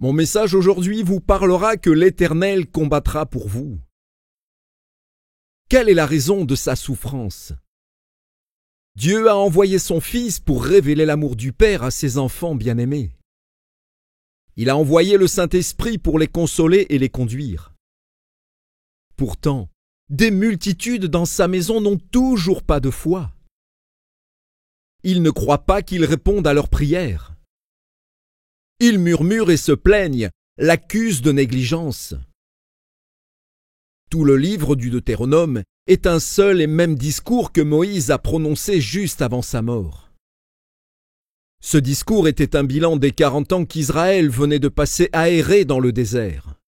Mon message aujourd'hui vous parlera que l'Éternel combattra pour vous. Quelle est la raison de sa souffrance? Dieu a envoyé son Fils pour révéler l'amour du Père à ses enfants bien-aimés. Il a envoyé le Saint-Esprit pour les consoler et les conduire. Pourtant, des multitudes dans sa maison n'ont toujours pas de foi. Ils ne croient pas qu'il réponde à leurs prières. Ils murmurent et se plaignent, l'accusent de négligence. Tout le livre du Deutéronome est un seul et même discours que Moïse a prononcé juste avant sa mort. Ce discours était un bilan des 40 ans qu'Israël venait de passer à errer dans le désert.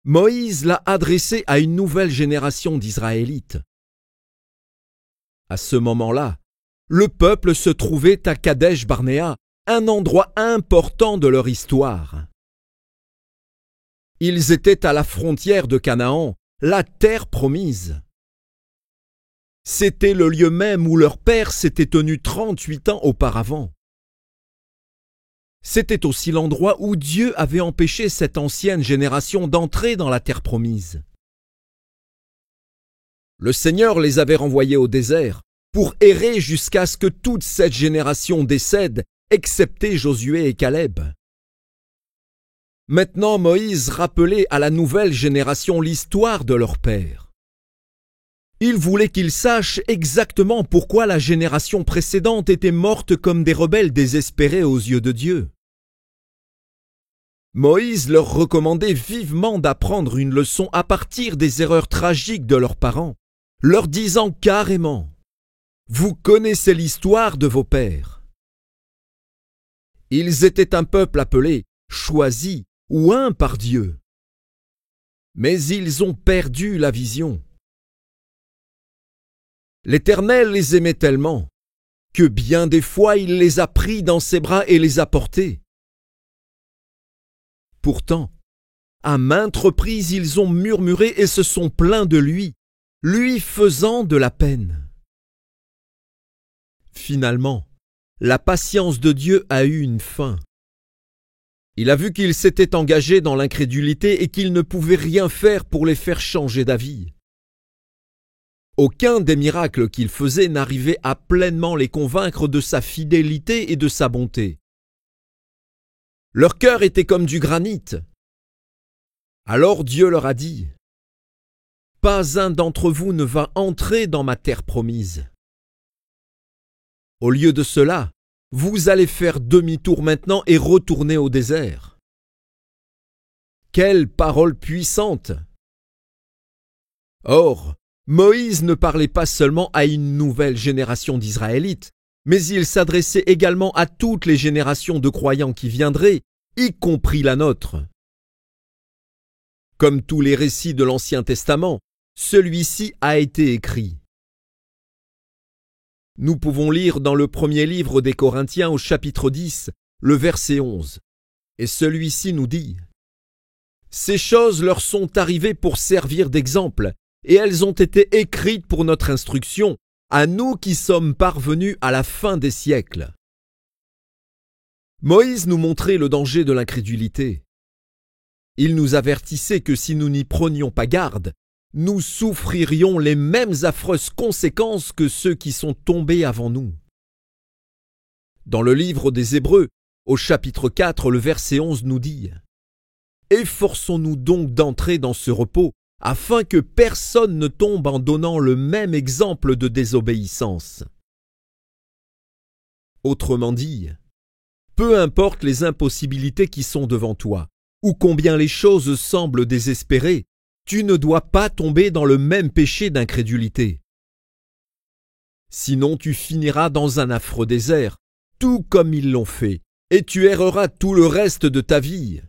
Moïse l'a adressé à une nouvelle génération d'Israélites. À ce moment-là, le peuple se trouvait à Kadesh Barnéa, un endroit important de leur histoire. Ils étaient à la frontière de Canaan, la terre promise. C'était le lieu même où leur père s'était tenu 38 ans auparavant. C'était aussi l'endroit où Dieu avait empêché cette ancienne génération d'entrer dans la terre promise. Le Seigneur les avait renvoyés au désert pour errer jusqu'à ce que toute cette génération décède, excepté Josué et Caleb. Maintenant, Moïse rappelait à la nouvelle génération l'histoire de leur père. Il voulait qu'ils sachent exactement pourquoi la génération précédente était morte comme des rebelles désespérés aux yeux de Dieu. Moïse leur recommandait vivement d'apprendre une leçon à partir des erreurs tragiques de leurs parents, leur disant carrément « Vous connaissez l'histoire de vos pères. » Ils étaient un peuple appelé, choisi, oint par Dieu. Mais ils ont perdu la vision. L'Éternel les aimait tellement que bien des fois il les a pris dans ses bras et les a portés. Pourtant, à maintes reprises ils ont murmuré et se sont plaints de lui faisant de la peine. Finalement, la patience de Dieu a eu une fin. Il a vu qu'ils s'étaient engagés dans l'incrédulité et qu'il ne pouvait rien faire pour les faire changer d'avis. Aucun des miracles qu'il faisait n'arrivait à pleinement les convaincre de sa fidélité et de sa bonté. Leur cœur était comme du granit. Alors Dieu leur a dit « Pas un d'entre vous ne va entrer dans ma terre promise. Au lieu de cela, vous allez faire demi-tour maintenant et retourner au désert. » Quelle parole puissante! Or, Moïse ne parlait pas seulement à une nouvelle génération d'Israélites, mais il s'adressait également à toutes les générations de croyants qui viendraient, y compris la nôtre. Comme tous les récits de l'Ancien Testament, celui-ci a été écrit. Nous pouvons lire dans le premier livre des Corinthiens au chapitre 10, le verset 11, et celui-ci nous dit « Ces choses leur sont arrivées pour servir d'exemple, et elles ont été écrites pour notre instruction, à nous qui sommes parvenus à la fin des siècles. » Moïse nous montrait le danger de l'incrédulité. Il nous avertissait que si nous n'y prenions pas garde, nous souffririons les mêmes affreuses conséquences que ceux qui sont tombés avant nous. Dans le livre des Hébreux, au chapitre 4, le verset 11 nous dit « Efforçons-nous donc d'entrer dans ce repos, afin que personne ne tombe en donnant le même exemple de désobéissance. » Autrement dit, peu importe les impossibilités qui sont devant toi, ou combien les choses semblent désespérées, tu ne dois pas tomber dans le même péché d'incrédulité. Sinon tu finiras dans un affreux désert, tout comme ils l'ont fait, et tu erreras tout le reste de ta vie.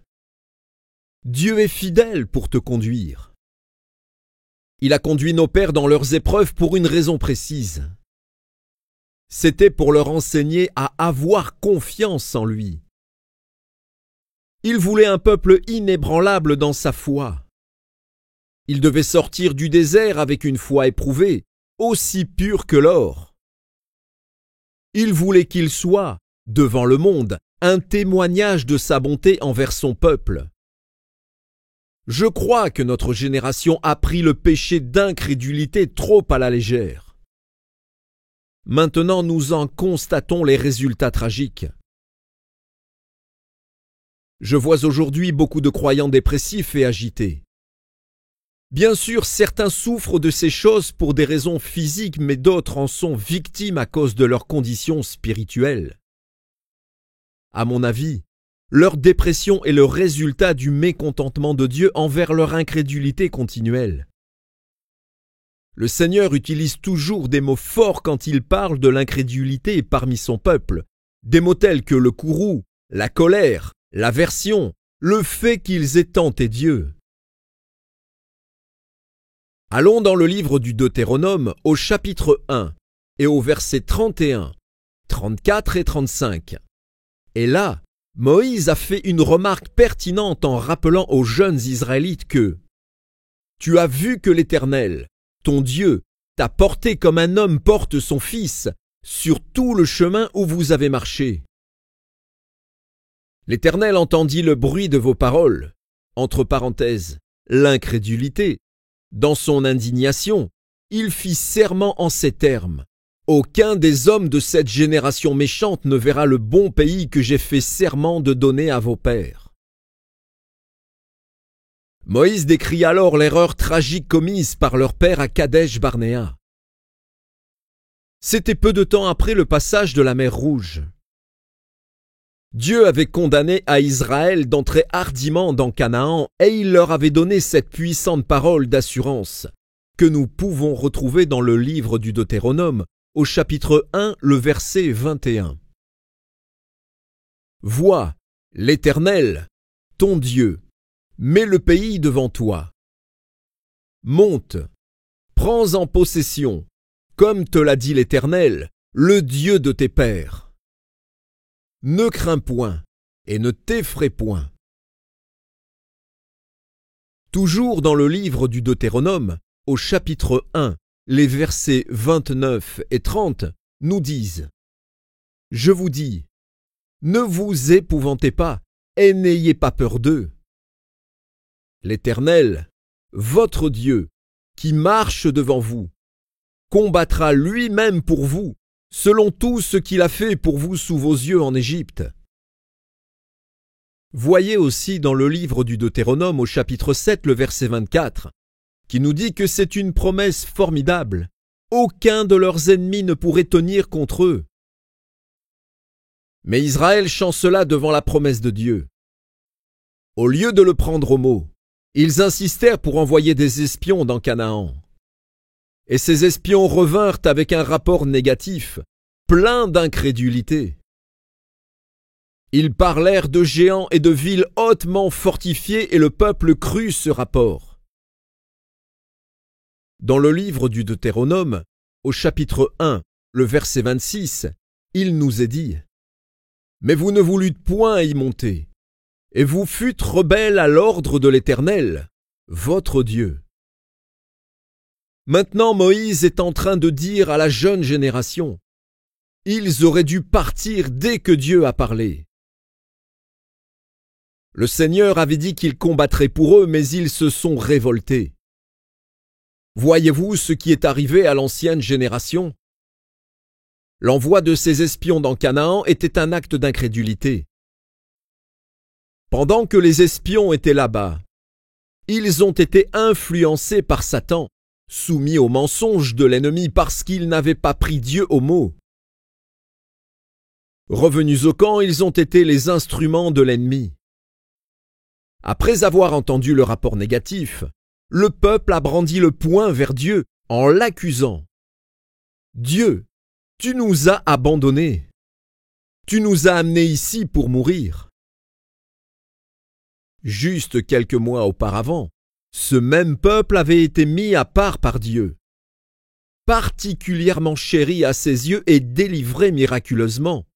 Dieu est fidèle pour te conduire. Il a conduit nos pères dans leurs épreuves pour une raison précise. C'était pour leur enseigner à avoir confiance en lui. Il voulait un peuple inébranlable dans sa foi. Il devait sortir du désert avec une foi éprouvée, aussi pure que l'or. Il voulait qu'il soit, devant le monde, un témoignage de sa bonté envers son peuple. Je crois que notre génération a pris le péché d'incrédulité trop à la légère. Maintenant, nous en constatons les résultats tragiques. Je vois aujourd'hui beaucoup de croyants dépressifs et agités. Bien sûr, certains souffrent de ces choses pour des raisons physiques, mais d'autres en sont victimes à cause de leurs conditions spirituelles. À mon avis, leur dépression est le résultat du mécontentement de Dieu envers leur incrédulité continuelle. Le Seigneur utilise toujours des mots forts quand il parle de l'incrédulité parmi son peuple, des mots tels que le courroux, la colère, l'aversion, le fait qu'ils aient tenté Dieu. Allons dans le livre du Deutéronome au chapitre 1 et au verset 31, 34 et 35. Et là, Moïse a fait une remarque pertinente en rappelant aux jeunes Israélites que « Tu as vu que l'Éternel, ton Dieu, t'a porté comme un homme porte son fils sur tout le chemin où vous avez marché. L'Éternel entendit le bruit de vos paroles, entre parenthèses, l'incrédulité. Dans son indignation, il fit serment en ces termes. Aucun des hommes de cette génération méchante ne verra le bon pays que j'ai fait serment de donner à vos pères. » Moïse décrit alors l'erreur tragique commise par leur père à Kadesh-Barnéa. C'était peu de temps après le passage de la mer Rouge. Dieu avait condamné à Israël d'entrer hardiment dans Canaan et il leur avait donné cette puissante parole d'assurance que nous pouvons retrouver dans le livre du Deutéronome au chapitre 1, le verset 21. « Vois, l'Éternel, ton Dieu, met le pays devant toi. Monte, prends en possession, comme te l'a dit l'Éternel, le Dieu de tes pères. Ne crains point et ne t'effraie point. » Toujours dans le livre du Deutéronome, au chapitre 1, les versets 29 et 30 nous disent « Je vous dis, ne vous épouvantez pas et n'ayez pas peur d'eux. L'Éternel, votre Dieu, qui marche devant vous, combattra lui-même pour vous, selon tout ce qu'il a fait pour vous sous vos yeux en Égypte. » Voyez aussi dans le livre du Deutéronome au chapitre 7 le verset 24, qui nous dit que c'est une promesse formidable. Aucun de leurs ennemis ne pourrait tenir contre eux. Mais Israël chancela devant la promesse de Dieu. Au lieu de le prendre au mot, ils insistèrent pour envoyer des espions dans Canaan. Et ces espions revinrent avec un rapport négatif, plein d'incrédulité. Ils parlèrent de géants et de villes hautement fortifiées et le peuple crut ce rapport. Dans le livre du Deutéronome, au chapitre 1, le verset 26, il nous est dit « Mais vous ne voulûtes point y monter, et vous fûtes rebelles à l'ordre de l'Éternel, votre Dieu. » Maintenant Moïse est en train de dire à la jeune génération « Ils auraient dû partir dès que Dieu a parlé. » Le Seigneur avait dit qu'il combattrait pour eux, mais ils se sont révoltés. Voyez-vous ce qui est arrivé à l'ancienne génération? L'envoi de ces espions dans Canaan était un acte d'incrédulité. Pendant que les espions étaient là-bas, ils ont été influencés par Satan, soumis au mensonge de l'ennemi parce qu'ils n'avaient pas pris Dieu au mot. Revenus au camp, ils ont été les instruments de l'ennemi. Après avoir entendu le rapport négatif, le peuple a brandi le poing vers Dieu en l'accusant. « Dieu, tu nous as abandonnés. Tu nous as amenés ici pour mourir. » Juste quelques mois auparavant, ce même peuple avait été mis à part par Dieu, particulièrement chéri à ses yeux et délivré miraculeusement.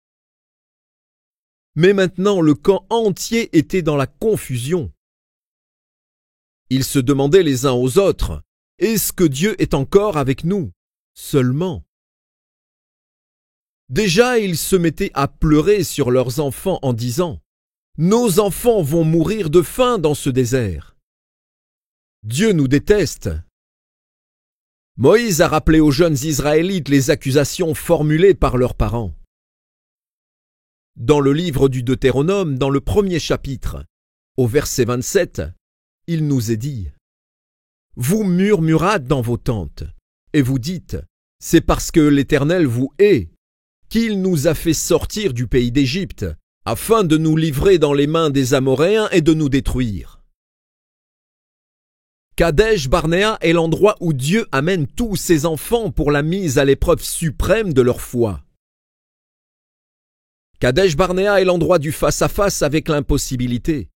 Mais maintenant, le camp entier était dans la confusion. Ils se demandaient les uns aux autres, « Est-ce que Dieu est encore avec nous ?» Seulement. Déjà ils se mettaient à pleurer sur leurs enfants en disant « Nos enfants vont mourir de faim dans ce désert. Dieu nous déteste. » Moïse a rappelé aux jeunes Israélites les accusations formulées par leurs parents. Dans le livre du Deutéronome, dans le 1er chapitre, au verset 27, il nous est dit « Vous murmurâtes dans vos tentes, et vous dites « C'est parce que l'Éternel vous hait, qu'il nous a fait sortir du pays d'Égypte, afin de nous livrer dans les mains des Amoréens et de nous détruire. » Kadesh Barnéa est l'endroit où Dieu amène tous ses enfants pour la mise à l'épreuve suprême de leur foi. Kadesh Barnéa est l'endroit du face-à-face avec l'impossibilité.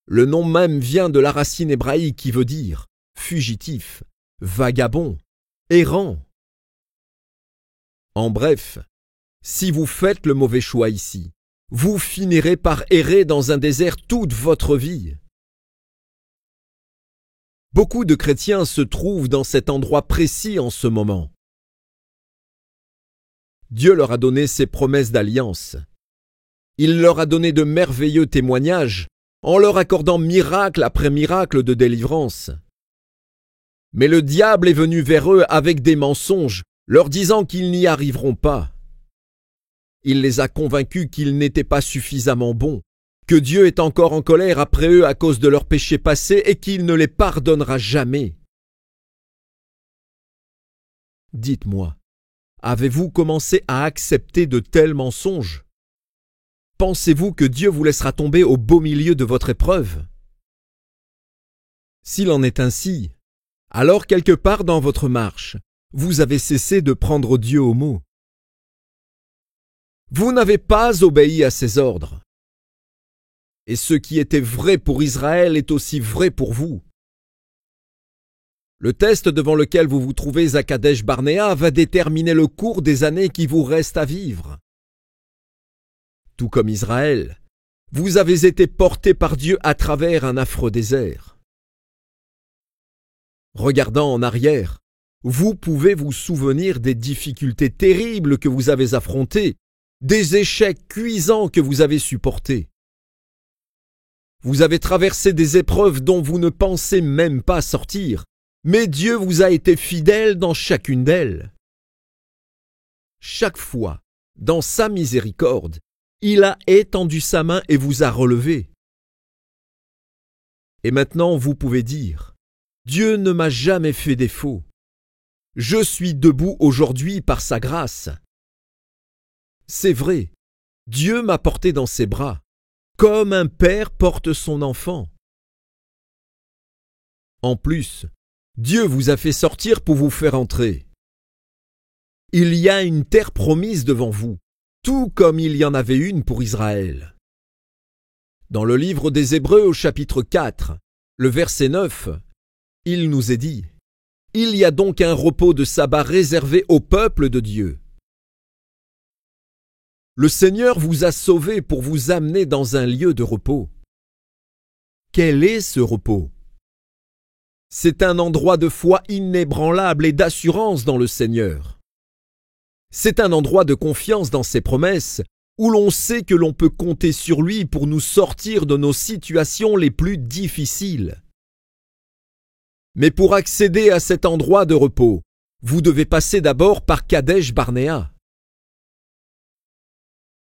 Le nom même vient de la racine hébraïque qui veut dire fugitif, vagabond, errant. En bref, si vous faites le mauvais choix ici, vous finirez par errer dans un désert toute votre vie. Beaucoup de chrétiens se trouvent dans cet endroit précis en ce moment. Dieu leur a donné ses promesses d'alliance. Il leur a donné de merveilleux témoignages en leur accordant miracle après miracle de délivrance. Mais le diable est venu vers eux avec des mensonges, leur disant qu'ils n'y arriveront pas. Il les a convaincus qu'ils n'étaient pas suffisamment bons, que Dieu est encore en colère après eux à cause de leurs péchés passés et qu'il ne les pardonnera jamais. Dites-moi, avez-vous commencé à accepter de tels mensonges? Pensez-vous que Dieu vous laissera tomber au beau milieu de votre épreuve? S'il en est ainsi, alors quelque part dans votre marche, vous avez cessé de prendre Dieu au mot. Vous n'avez pas obéi à ses ordres. Et ce qui était vrai pour Israël est aussi vrai pour vous. Le test devant lequel vous vous trouvez à Kadesh Barnéa va déterminer le cours des années qui vous restent à vivre. Tout comme Israël, vous avez été portés par Dieu à travers un affreux désert. Regardant en arrière, vous pouvez vous souvenir des difficultés terribles que vous avez affrontées, des échecs cuisants que vous avez supportés. Vous avez traversé des épreuves dont vous ne pensez même pas sortir, mais Dieu vous a été fidèle dans chacune d'elles. Chaque fois, dans sa miséricorde, il a étendu sa main et vous a relevé. Et maintenant vous pouvez dire, Dieu ne m'a jamais fait défaut. Je suis debout aujourd'hui par sa grâce. C'est vrai, Dieu m'a porté dans ses bras, comme un père porte son enfant. En plus, Dieu vous a fait sortir pour vous faire entrer. Il y a une terre promise devant vous, tout comme il y en avait une pour Israël. Dans le livre des Hébreux au chapitre 4, le verset 9, il nous est dit « Il y a donc un repos de sabbat réservé au peuple de Dieu. » Le Seigneur vous a sauvés pour vous amener dans un lieu de repos. Quel est ce repos? C'est un endroit de foi inébranlable et d'assurance dans le Seigneur. C'est un endroit de confiance dans ses promesses, où l'on sait que l'on peut compter sur lui pour nous sortir de nos situations les plus difficiles. Mais pour accéder à cet endroit de repos, vous devez passer d'abord par Kadesh Barnéa.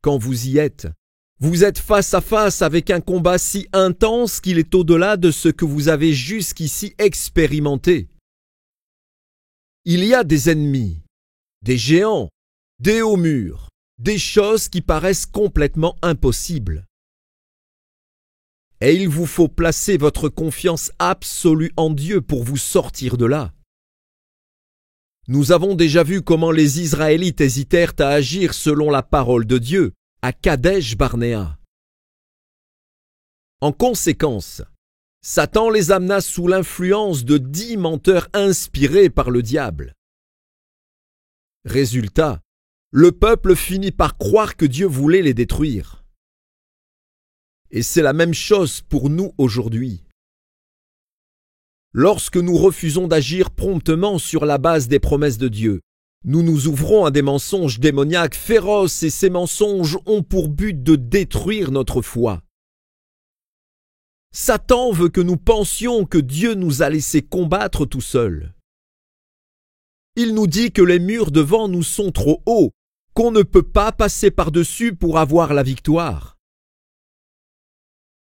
Quand vous y êtes, vous êtes face à face avec un combat si intense qu'il est au-delà de ce que vous avez jusqu'ici expérimenté. Il y a des ennemis, des géants, des hauts murs, des choses qui paraissent complètement impossibles. Et il vous faut placer votre confiance absolue en Dieu pour vous sortir de là. Nous avons déjà vu comment les Israélites hésitèrent à agir selon la parole de Dieu à Kadesh Barnéa. En conséquence, Satan les amena sous l'influence de 10 menteurs inspirés par le diable. Résultat, le peuple finit par croire que Dieu voulait les détruire. Et c'est la même chose pour nous aujourd'hui. Lorsque nous refusons d'agir promptement sur la base des promesses de Dieu, Nous nous ouvrons à des mensonges démoniaques féroces et ces mensonges ont pour but de détruire notre foi. Satan veut que nous pensions que Dieu nous a laissé combattre tout seul. Il nous dit que les murs devant nous sont trop hauts, qu'on ne peut pas passer par-dessus pour avoir la victoire.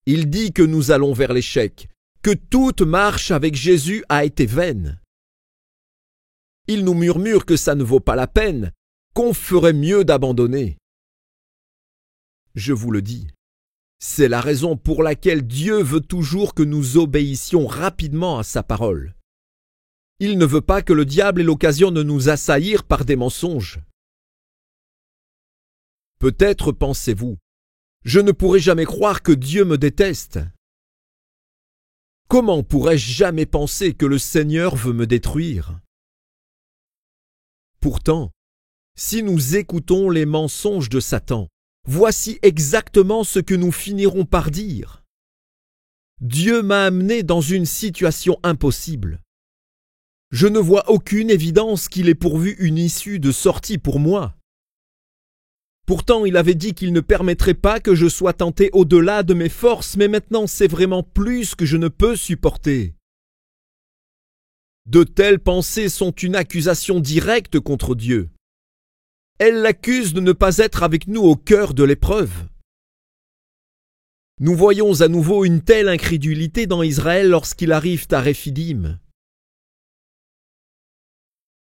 Il dit que nous allons vers l'échec, que toute marche avec Jésus a été vaine. Il nous murmure que ça ne vaut pas la peine, qu'on ferait mieux d'abandonner. Je vous le dis, c'est la raison pour laquelle Dieu veut toujours que nous obéissions rapidement à sa parole. Il ne veut pas que le diable ait l'occasion de nous assaillir par des mensonges. Peut-être pensez-vous, je ne pourrai jamais croire que Dieu me déteste. Comment pourrais-je jamais penser que le Seigneur veut me détruire? Pourtant, si nous écoutons les mensonges de Satan, voici exactement ce que nous finirons par dire. Dieu m'a amené dans une situation impossible. Je ne vois aucune évidence qu'il ait pourvu une issue de sortie pour moi. Pourtant, il avait dit qu'il ne permettrait pas que je sois tenté au-delà de mes forces, mais maintenant c'est vraiment plus que je ne peux supporter. De telles pensées sont une accusation directe contre Dieu. Elles l'accusent de ne pas être avec nous au cœur de l'épreuve. Nous voyons à nouveau une telle incrédulité dans Israël lorsqu'ils arrivent à Réphidim.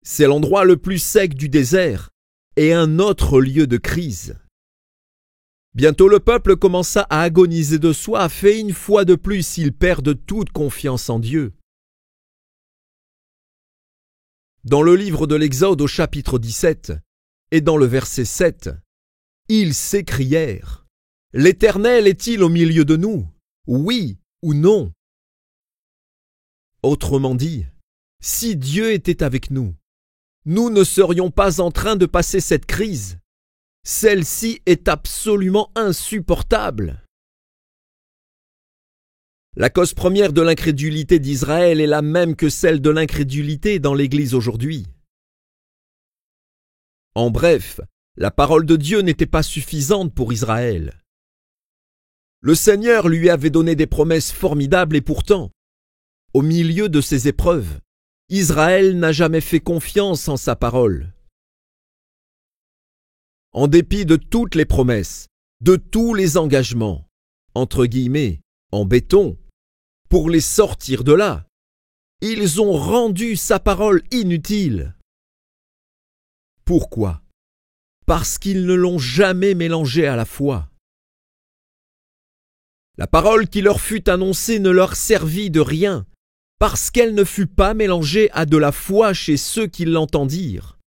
C'est l'endroit le plus sec du désert et un autre lieu de crise. Bientôt le peuple commença à agoniser de soif et une fois de plus ils perdent toute confiance en Dieu. Dans le livre de l'Exode au chapitre 17 et dans le verset 7, ils s'écrièrent : « L'Éternel est-il au milieu de nous? Oui ou non ?» Autrement dit, si Dieu était avec nous, nous ne serions pas en train de passer cette crise. Celle-ci est absolument insupportable. La cause première de l'incrédulité d'Israël est la même que celle de l'incrédulité dans l'Église aujourd'hui. En bref, la parole de Dieu n'était pas suffisante pour Israël. Le Seigneur lui avait donné des promesses formidables et pourtant, au milieu de ces épreuves, Israël n'a jamais fait confiance en sa parole. En dépit de toutes les promesses, de tous les engagements, entre guillemets, en béton, pour les sortir de là, ils ont rendu sa parole inutile. Pourquoi? Parce qu'ils ne l'ont jamais mélangée à la foi. La parole qui leur fut annoncée ne leur servit de rien, parce qu'elle ne fut pas mélangée à de la foi chez ceux qui l'entendirent.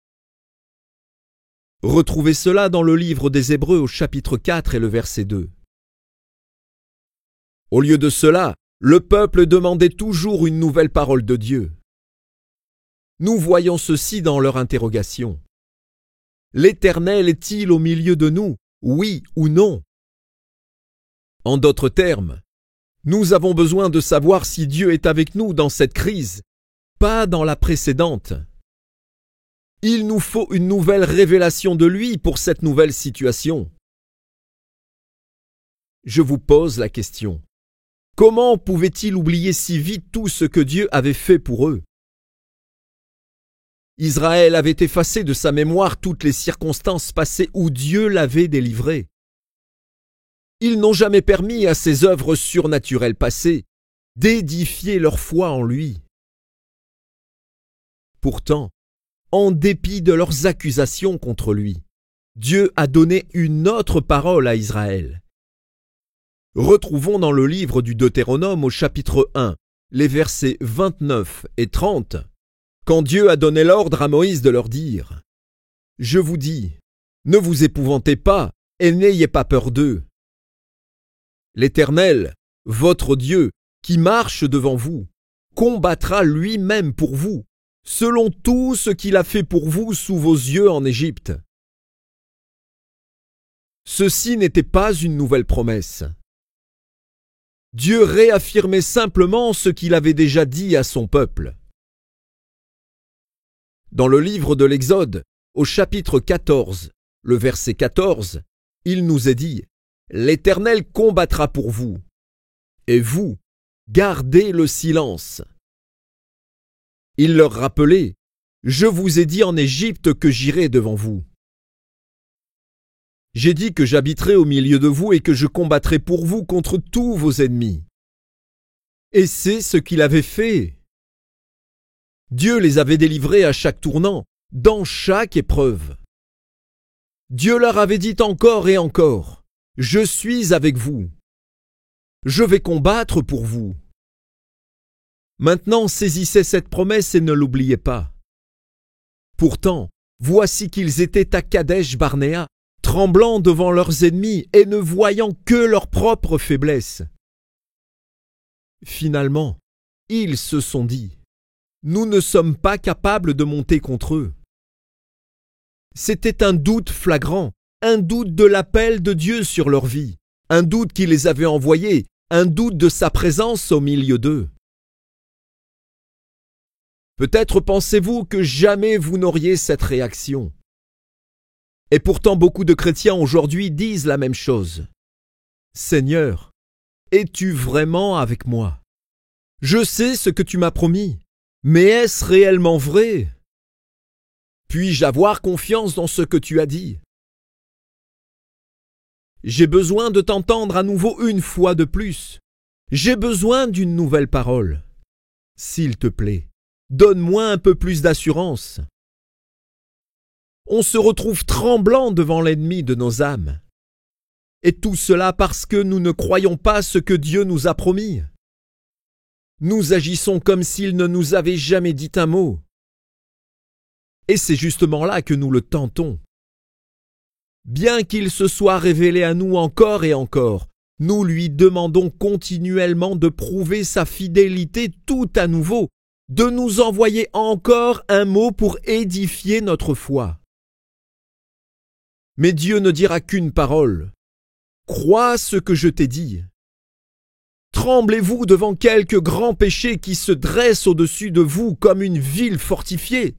Retrouvez cela dans le livre des Hébreux au chapitre 4 et le verset 2. Au lieu de cela, le peuple demandait toujours une nouvelle parole de Dieu. Nous voyons ceci dans leur interrogation. L'Éternel est-il au milieu de nous, oui ou non? En d'autres termes, nous avons besoin de savoir si Dieu est avec nous dans cette crise, pas dans la précédente. Il nous faut une nouvelle révélation de lui pour cette nouvelle situation. Je vous pose la question. Comment pouvaient-ils oublier si vite tout ce que Dieu avait fait pour eux? Israël avait effacé de sa mémoire toutes les circonstances passées où Dieu l'avait délivré. Ils n'ont jamais permis à ces œuvres surnaturelles passées d'édifier leur foi en lui. Pourtant, en dépit de leurs accusations contre lui, Dieu a donné une autre parole à Israël. Retrouvons dans le livre du Deutéronome au chapitre 1, les versets 29 et 30, quand Dieu a donné l'ordre à Moïse de leur dire : « Je vous dis, ne vous épouvantez pas et n'ayez pas peur d'eux. L'Éternel, votre Dieu, qui marche devant vous, combattra lui-même pour vous, selon tout ce qu'il a fait pour vous sous vos yeux en Égypte. » Ceci n'était pas une nouvelle promesse. Dieu réaffirmait simplement ce qu'il avait déjà dit à son peuple. Dans le livre de l'Exode, au chapitre 14, le verset 14, il nous est dit « L'Éternel combattra pour vous, et vous, gardez le silence. » Il leur rappelait « Je vous ai dit en Égypte que j'irai devant vous. J'ai dit que j'habiterai au milieu de vous et que je combattrai pour vous contre tous vos ennemis. » Et c'est ce qu'il avait fait. Dieu les avait délivrés à chaque tournant, dans chaque épreuve. Dieu leur avait dit encore et encore, « Je suis avec vous. Je vais combattre pour vous. » Maintenant, saisissez cette promesse et ne l'oubliez pas. Pourtant, voici qu'ils étaient à Kadesh Barnéa, tremblant devant leurs ennemis et ne voyant que leur propre faiblesse. Finalement, ils se sont dit, « Nous ne sommes pas capables de monter contre eux. » C'était un doute flagrant, un doute de l'appel de Dieu sur leur vie, un doute qui les avait envoyés, un doute de sa présence au milieu d'eux. Peut-être pensez-vous que jamais vous n'auriez cette réaction. Et pourtant beaucoup de chrétiens aujourd'hui disent la même chose. « Seigneur, es-tu vraiment avec moi? Je sais ce que tu m'as promis, mais est-ce réellement vrai? Puis-je avoir confiance dans ce que tu as dit? J'ai besoin de t'entendre à nouveau une fois de plus. J'ai besoin d'une nouvelle parole. S'il te plaît, donne-moi un peu plus d'assurance. » On se retrouve tremblant devant l'ennemi de nos âmes. Et tout cela parce que nous ne croyons pas ce que Dieu nous a promis. Nous agissons comme s'il ne nous avait jamais dit un mot. Et c'est justement là que nous le tentons. Bien qu'il se soit révélé à nous encore et encore, nous lui demandons continuellement de prouver sa fidélité tout à nouveau, de nous envoyer encore un mot pour édifier notre foi. Mais Dieu ne dira qu'une parole. Crois ce que je t'ai dit. Tremblez-vous devant quelque grand péché qui se dresse au-dessus de vous comme une ville fortifiée?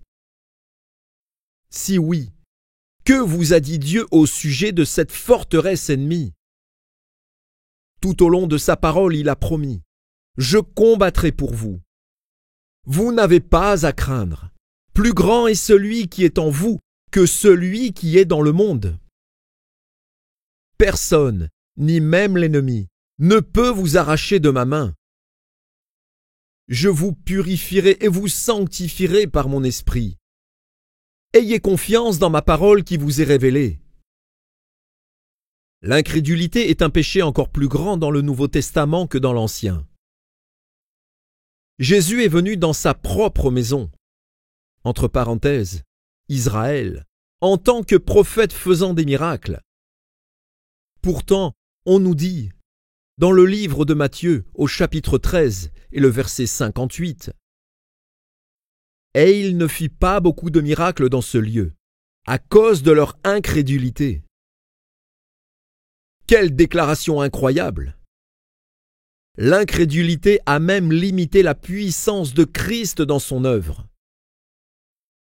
Si oui, que vous a dit Dieu au sujet de cette forteresse ennemie? Tout au long de sa parole, il a promis « Je combattrai pour vous. Vous n'avez pas à craindre. Plus grand est celui qui est en vous que celui qui est dans le monde. » Personne, ni même l'ennemi, ne peut vous arracher de ma main. Je vous purifierai et vous sanctifierai par mon esprit. Ayez confiance dans ma parole qui vous est révélée. L'incrédulité est un péché encore plus grand dans le Nouveau Testament que dans l'Ancien. Jésus est venu dans sa propre maison, entre parenthèses, Israël, en tant que prophète faisant des miracles. Pourtant, on nous dit, dans le livre de Matthieu, au chapitre 13 et le verset 58, « Et il ne fit pas beaucoup de miracles dans ce lieu, à cause de leur incrédulité. » Quelle déclaration incroyable! L'incrédulité a même limité la puissance de Christ dans son œuvre.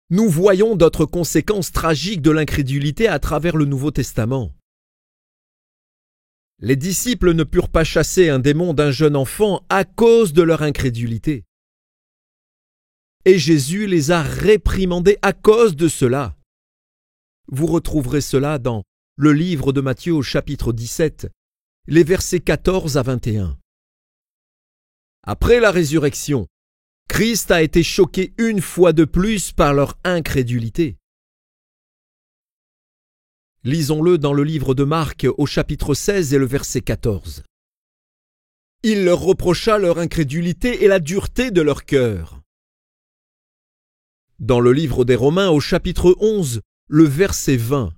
Nous voyons d'autres conséquences tragiques de l'incrédulité à travers le Nouveau Testament. Les disciples ne purent pas chasser un démon d'un jeune enfant à cause de leur incrédulité. Et Jésus les a réprimandés à cause de cela. Vous retrouverez cela dans le livre de Matthieu au chapitre 17, les versets 14 à 21. Après la résurrection, Christ a été choqué une fois de plus par leur incrédulité. Lisons-le dans le livre de Marc au chapitre 16 et le verset 14. Il leur reprocha leur incrédulité et la dureté de leur cœur. Dans le livre des Romains au chapitre 11, le verset 20.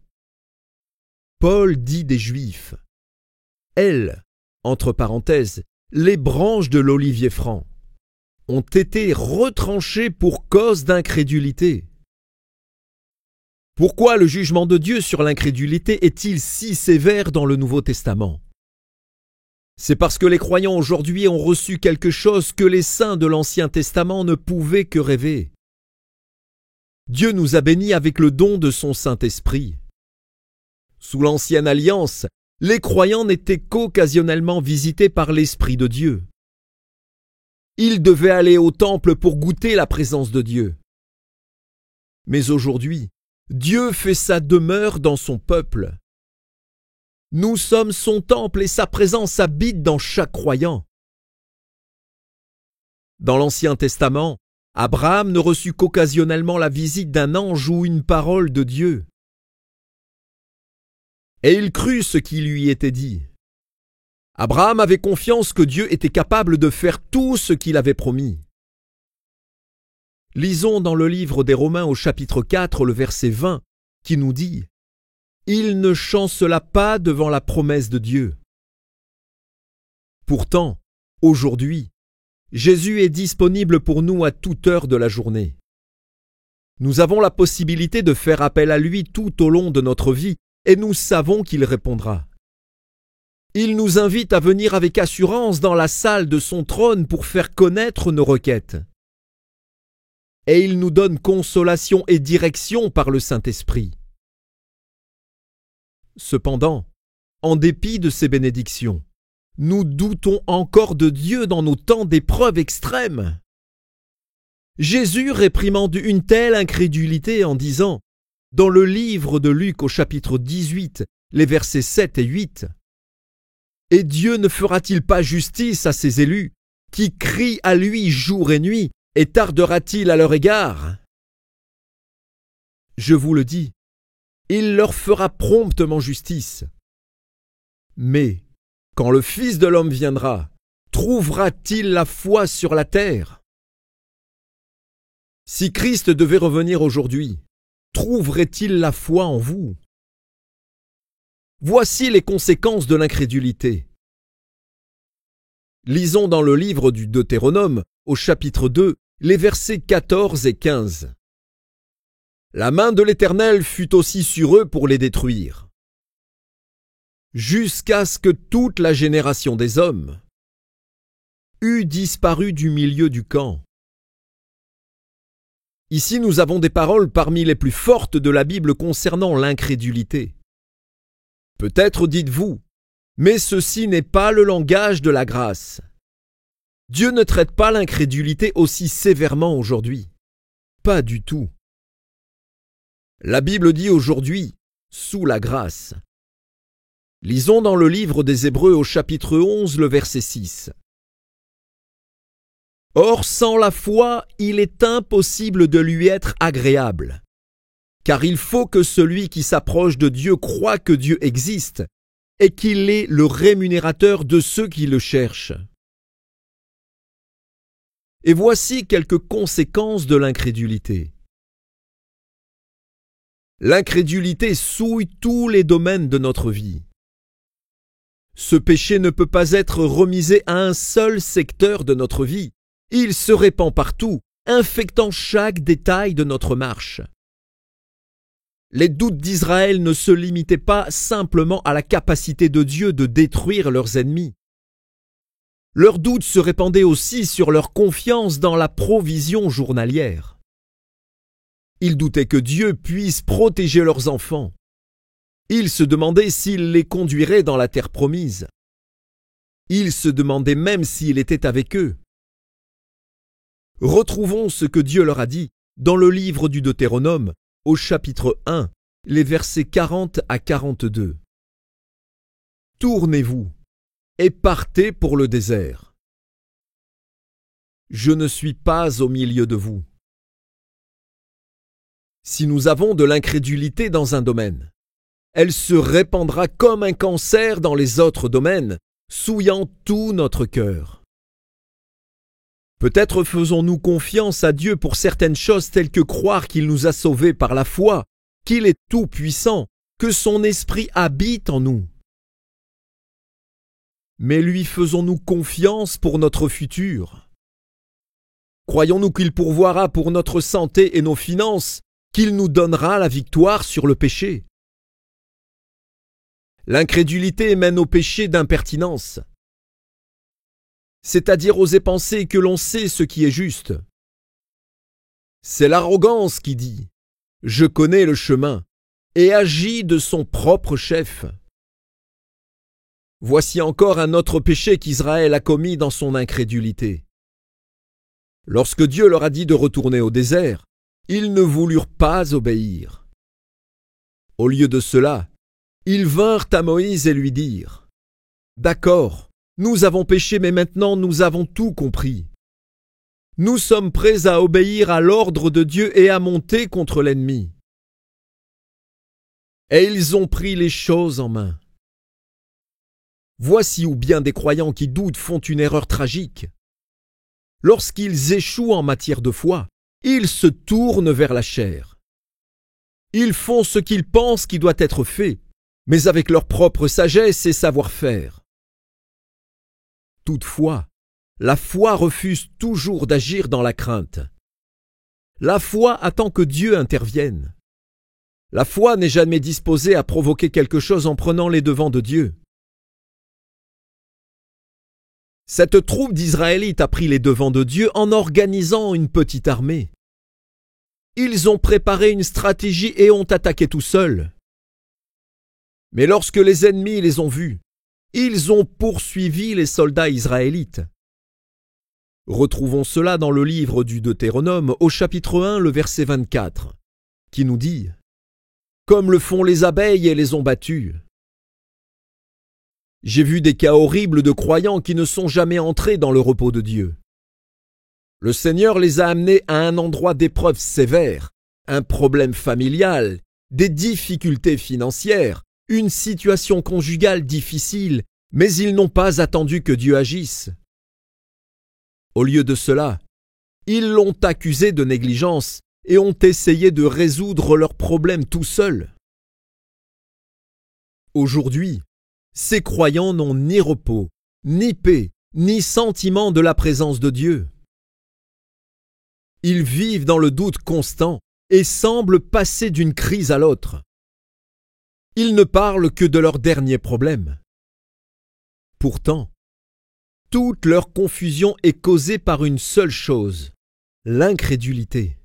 Paul dit des Juifs, « Elles, entre parenthèses, les branches de l'olivier franc, ont été retranchées pour cause d'incrédulité. » Pourquoi le jugement de Dieu sur l'incrédulité est-il si sévère dans le Nouveau Testament? C'est parce que les croyants aujourd'hui ont reçu quelque chose que les saints de l'Ancien Testament ne pouvaient que rêver. Dieu nous a bénis avec le don de son Saint-Esprit. Sous l'Ancienne Alliance, les croyants n'étaient qu'occasionnellement visités par l'Esprit de Dieu. Ils devaient aller au temple pour goûter la présence de Dieu. Mais aujourd'hui, Dieu fait sa demeure dans son peuple. Nous sommes son temple et sa présence habite dans chaque croyant. Dans l'Ancien Testament, Abraham ne reçut qu'occasionnellement la visite d'un ange ou une parole de Dieu. Et il crut ce qui lui était dit. Abraham avait confiance que Dieu était capable de faire tout ce qu'il avait promis. Lisons dans le livre des Romains au chapitre 4, le verset 20, qui nous dit « Il ne chancela pas devant la promesse de Dieu. » Pourtant, aujourd'hui, Jésus est disponible pour nous à toute heure de la journée. Nous avons la possibilité de faire appel à lui tout au long de notre vie et nous savons qu'il répondra. Il nous invite à venir avec assurance dans la salle de son trône pour faire connaître nos requêtes. Et il nous donne consolation et direction par le Saint-Esprit. Cependant, en dépit de ces bénédictions, nous doutons encore de Dieu dans nos temps d'épreuves extrêmes. Jésus réprimande une telle incrédulité en disant, dans le livre de Luc au chapitre 18, les versets 7 et 8, « Et Dieu ne fera-t-il pas justice à ses élus, qui crient à lui jour et nuit, et tardera-t-il à leur égard? Je vous le dis, il leur fera promptement justice. Mais, quand le Fils de l'homme viendra, trouvera-t-il la foi sur la terre? Si Christ devait revenir aujourd'hui, trouverait-il la foi en vous? Voici les conséquences de l'incrédulité. Lisons dans le livre du Deutéronome, au chapitre 2, les versets 14 et 15. La main de l'Éternel fut aussi sur eux pour les détruire, jusqu'à ce que toute la génération des hommes eût disparu du milieu du camp. Ici, nous avons des paroles parmi les plus fortes de la Bible concernant l'incrédulité. Peut-être dites-vous, mais ceci n'est pas le langage de la grâce. Dieu ne traite pas l'incrédulité aussi sévèrement aujourd'hui. Pas du tout. La Bible dit aujourd'hui « sous la grâce ». Lisons dans le livre des Hébreux au chapitre 11, le verset 6. « Or, sans la foi, il est impossible de lui être agréable. Car il faut que celui qui s'approche de Dieu croie que Dieu existe et qu'il est le rémunérateur de ceux qui le cherchent. » Et voici quelques conséquences de l'incrédulité. L'incrédulité souille tous les domaines de notre vie. Ce péché ne peut pas être remisé à un seul secteur de notre vie. Il se répand partout, infectant chaque détail de notre marche. Les doutes d'Israël ne se limitaient pas simplement à la capacité de Dieu de détruire leurs ennemis. Leurs doutes se répandaient aussi sur leur confiance dans la provision journalière. Ils doutaient que Dieu puisse protéger leurs enfants. Ils se demandaient s'il les conduirait dans la terre promise. Ils se demandaient même s'il était avec eux. Retrouvons ce que Dieu leur a dit dans le livre du Deutéronome, au chapitre 1, les versets 40 à 42. « Tournez-vous et partez pour le désert. Je ne suis pas au milieu de vous. » Si nous avons de l'incrédulité dans un domaine, elle se répandra comme un cancer dans les autres domaines, souillant tout notre cœur. Peut-être faisons-nous confiance à Dieu pour certaines choses telles que croire qu'il nous a sauvés par la foi, qu'il est tout-puissant, que son esprit habite en nous. Mais lui faisons-nous confiance pour notre futur? Croyons-nous qu'il pourvoira pour notre santé et nos finances, qu'il nous donnera la victoire sur le péché? L'incrédulité mène au péché d'impertinence, c'est-à-dire oser penser que l'on sait ce qui est juste. C'est l'arrogance qui dit je connais le chemin, et agit de son propre chef. Voici encore un autre péché qu'Israël a commis dans son incrédulité. Lorsque Dieu leur a dit de retourner au désert, ils ne voulurent pas obéir. Au lieu de cela, ils vinrent à Moïse et lui dirent : « D'accord, nous avons péché, mais maintenant nous avons tout compris. Nous sommes prêts à obéir à l'ordre de Dieu et à monter contre l'ennemi. » Et ils ont pris les choses en main. Voici où bien des croyants qui doutent font une erreur tragique. Lorsqu'ils échouent en matière de foi, ils se tournent vers la chair. Ils font ce qu'ils pensent qui doit être fait, mais avec leur propre sagesse et savoir-faire. Toutefois, la foi refuse toujours d'agir dans la crainte. La foi attend que Dieu intervienne. La foi n'est jamais disposée à provoquer quelque chose en prenant les devants de Dieu. Cette troupe d'Israélites a pris les devants de Dieu en organisant une petite armée. Ils ont préparé une stratégie et ont attaqué tout seuls. Mais lorsque les ennemis les ont vus, ils ont poursuivi les soldats israélites. Retrouvons cela dans le livre du Deutéronome au chapitre 1, le verset 24, qui nous dit : « Comme le font les abeilles et les ont battus. » J'ai vu des cas horribles de croyants qui ne sont jamais entrés dans le repos de Dieu. Le Seigneur les a amenés à un endroit d'épreuve sévère, un problème familial, des difficultés financières, une situation conjugale difficile, mais ils n'ont pas attendu que Dieu agisse. Au lieu de cela, ils l'ont accusé de négligence et ont essayé de résoudre leurs problèmes tout seuls. Aujourd'hui, ces croyants n'ont ni repos, ni paix, ni sentiment de la présence de Dieu. Ils vivent dans le doute constant et semblent passer d'une crise à l'autre. Ils ne parlent que de leurs derniers problèmes. Pourtant, toute leur confusion est causée par une seule chose, l'incrédulité.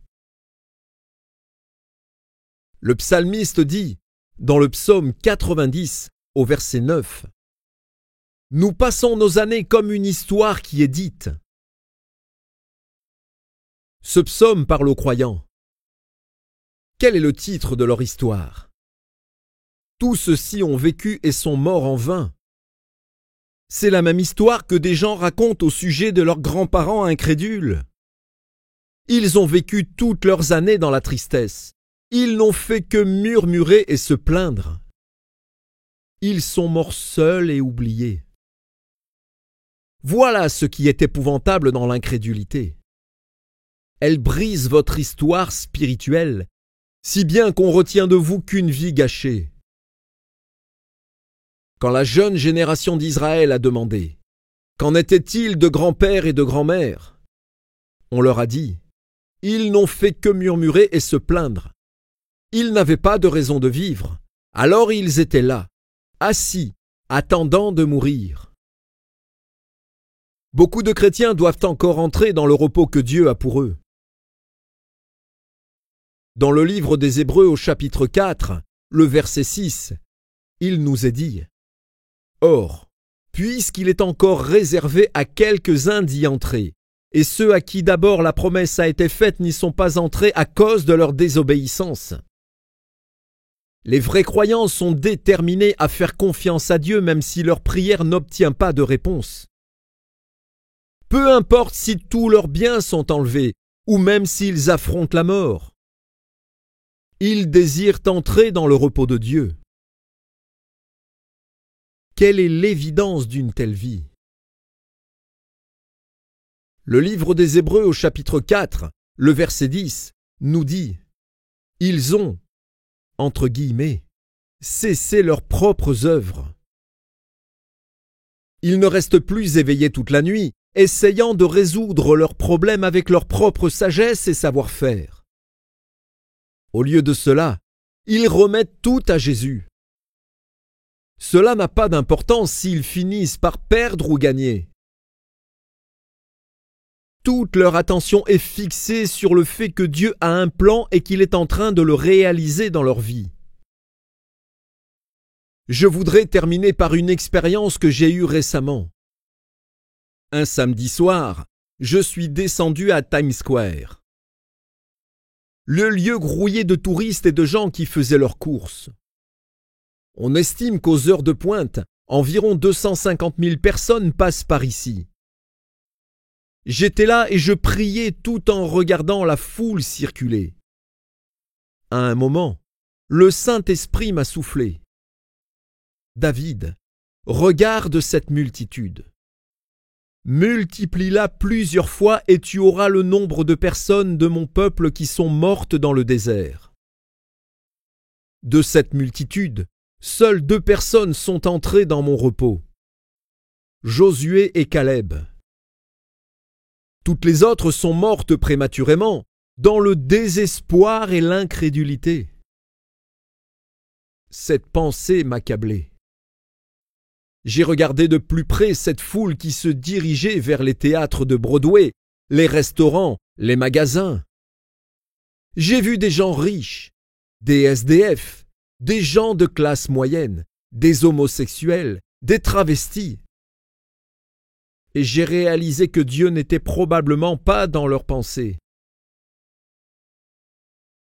Le psalmiste dit, dans le psaume 90, au verset 9, « Nous passons nos années comme une histoire qui est dite. » Ce psaume parle aux croyants. Quel est le titre de leur histoire ? Tous ceux-ci ont vécu et sont morts en vain. C'est la même histoire que des gens racontent au sujet de leurs grands-parents incrédules. Ils ont vécu toutes leurs années dans la tristesse. Ils n'ont fait que murmurer et se plaindre. Ils sont morts seuls et oubliés. Voilà ce qui est épouvantable dans l'incrédulité. Elle brise votre histoire spirituelle, si bien qu'on retient de vous qu'une vie gâchée. Quand la jeune génération d'Israël a demandé « Qu'en était-il de grands-pères et de grands-mères » on leur a dit « Ils n'ont fait que murmurer et se plaindre. Ils n'avaient pas de raison de vivre, alors ils étaient là, assis, attendant de mourir. » Beaucoup de chrétiens doivent encore entrer dans le repos que Dieu a pour eux. Dans le livre des Hébreux au chapitre 4, le verset 6, il nous est dit : « Or, puisqu'il est encore réservé à quelques-uns d'y entrer, et ceux à qui d'abord la promesse a été faite n'y sont pas entrés à cause de leur désobéissance. » Les vrais croyants sont déterminés à faire confiance à Dieu même si leur prière n'obtient pas de réponse. Peu importe si tous leurs biens sont enlevés, ou même s'ils affrontent la mort. Ils désirent entrer dans le repos de Dieu. Quelle est l'évidence d'une telle vie ? Le livre des Hébreux au chapitre 4, le verset 10, nous dit « Ils ont, entre guillemets, cessé leurs propres œuvres. » Ils ne restent plus éveillés toute la nuit, essayant de résoudre leurs problèmes avec leur propre sagesse et savoir-faire. Au lieu de cela, ils remettent tout à Jésus. Cela n'a pas d'importance s'ils finissent par perdre ou gagner. Toute leur attention est fixée sur le fait que Dieu a un plan et qu'il est en train de le réaliser dans leur vie. Je voudrais terminer par une expérience que j'ai eue récemment. Un samedi soir, je suis descendu à Times Square. Le lieu grouillé de touristes et de gens qui faisaient leurs courses. On estime qu'aux heures de pointe, environ 250 000 personnes passent par ici. J'étais là et je priais tout en regardant la foule circuler. À un moment, le Saint-Esprit m'a soufflé. « David, regarde cette multitude. Multiplie-la plusieurs fois et tu auras le nombre de personnes de mon peuple qui sont mortes dans le désert. » De cette multitude, seules 2 personnes sont entrées dans mon repos. Josué et Caleb. Toutes les autres sont mortes prématurément, dans le désespoir et l'incrédulité. Cette pensée m'accablait. J'ai regardé de plus près cette foule qui se dirigeait vers les théâtres de Broadway, les restaurants, les magasins. J'ai vu des gens riches, des SDF, des gens de classe moyenne, des homosexuels, des travestis. Et j'ai réalisé que Dieu n'était probablement pas dans leurs pensées.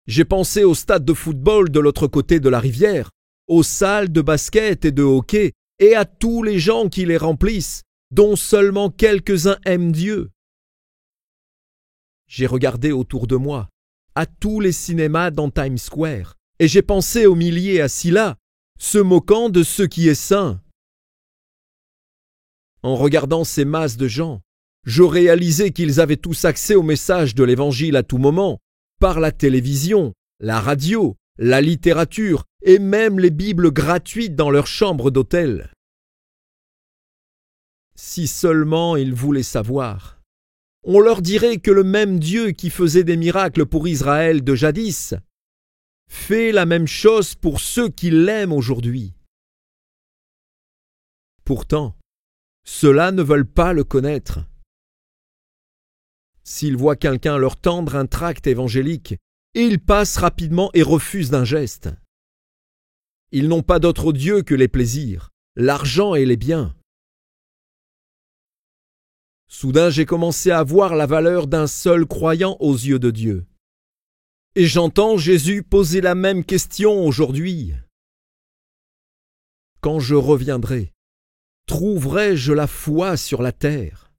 J'ai pensé au stade de football de l'autre côté de la rivière, aux salles de basket et de hockey, et à tous les gens qui les remplissent, dont seulement quelques-uns aiment Dieu. J'ai regardé autour de moi, à tous les cinémas dans Times Square, et j'ai pensé aux milliers assis là, se moquant de ce qui est saint. En regardant ces masses de gens, je réalisais qu'ils avaient tous accès au message de l'Évangile à tout moment, par la télévision, la radio, la littérature et même les Bibles gratuites dans leur chambre d'hôtel. Si seulement ils voulaient savoir, on leur dirait que le même Dieu qui faisait des miracles pour Israël de jadis fait la même chose pour ceux qui l'aiment aujourd'hui. Pourtant, ceux-là ne veulent pas le connaître. S'ils voient quelqu'un leur tendre un tract évangélique, ils passent rapidement et refusent d'un geste. Ils n'ont pas d'autre Dieu que les plaisirs, l'argent et les biens. Soudain, j'ai commencé à voir la valeur d'un seul croyant aux yeux de Dieu. Et j'entends Jésus poser la même question aujourd'hui. Quand je reviendrai, trouverai-je la foi sur la terre?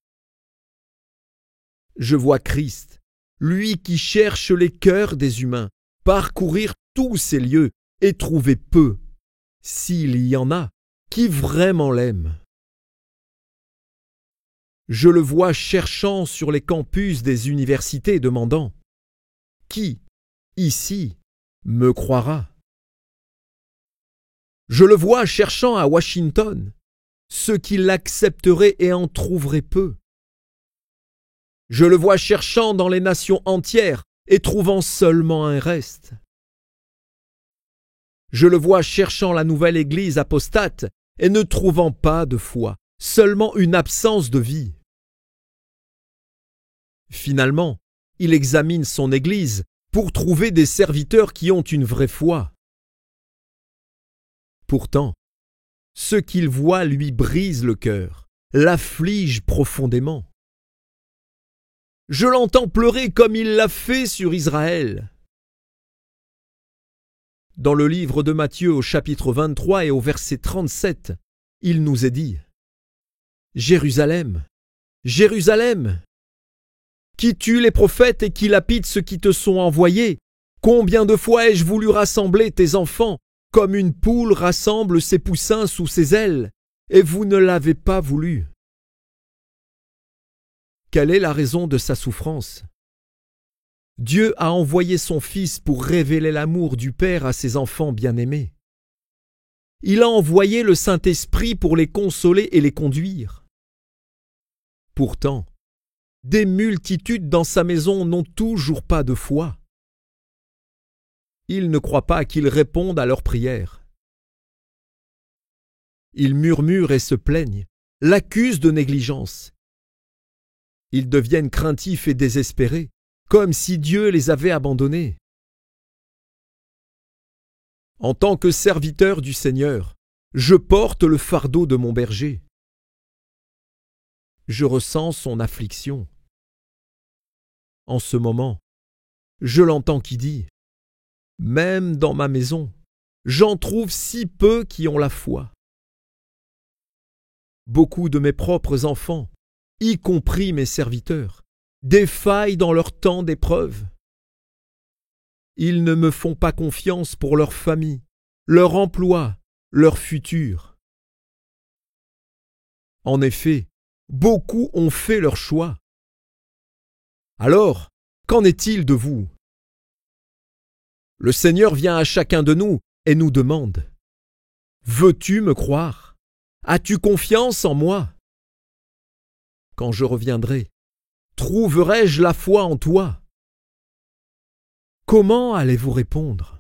Je vois Christ, lui qui cherche les cœurs des humains, parcourir tous ces lieux et trouver peu, s'il y en a, qui vraiment l'aiment. Je le vois cherchant sur les campus des universités demandant « Qui, ici, me croira ?» Je le vois cherchant à Washington, ceux qui l'accepteraient et en trouveraient peu. Je le vois cherchant dans les nations entières et trouvant seulement un reste. Je le vois cherchant la nouvelle Église apostate et ne trouvant pas de foi, seulement une absence de vie. Finalement, il examine son Église pour trouver des serviteurs qui ont une vraie foi. Pourtant, ce qu'il voit lui brise le cœur, l'afflige profondément. Je l'entends pleurer comme il l'a fait sur Israël. Dans le livre de Matthieu au chapitre 23 et au verset 37, il nous est dit « Jérusalem, Jérusalem, qui tue les prophètes et qui lapide ceux qui te sont envoyés, combien de fois ai-je voulu rassembler tes enfants, comme une poule rassemble ses poussins sous ses ailes, et vous ne l'avez pas voulu. » Quelle est la raison de sa souffrance? Dieu a envoyé son Fils pour révéler l'amour du Père à ses enfants bien-aimés. Il a envoyé le Saint-Esprit pour les consoler et les conduire. Pourtant, des multitudes dans sa maison n'ont toujours pas de foi. Ils ne croient pas qu'il réponde à leurs prières. Ils murmurent et se plaignent, l'accusent de négligence. Ils deviennent craintifs et désespérés, comme si Dieu les avait abandonnés. En tant que serviteur du Seigneur, je porte le fardeau de mon berger. Je ressens son affliction. En ce moment, je l'entends qui dit « Même dans ma maison, j'en trouve si peu qui ont la foi. » Beaucoup de mes propres enfants, y compris mes serviteurs, défaillent dans leur temps d'épreuve. Ils ne me font pas confiance pour leur famille, leur emploi, leur futur. En effet, beaucoup ont fait leur choix. Alors, qu'en est-il de vous? Le Seigneur vient à chacun de nous et nous demande « Veux-tu me croire? As-tu confiance en moi? Quand je reviendrai, trouverai-je la foi en toi? » Comment allez-vous répondre?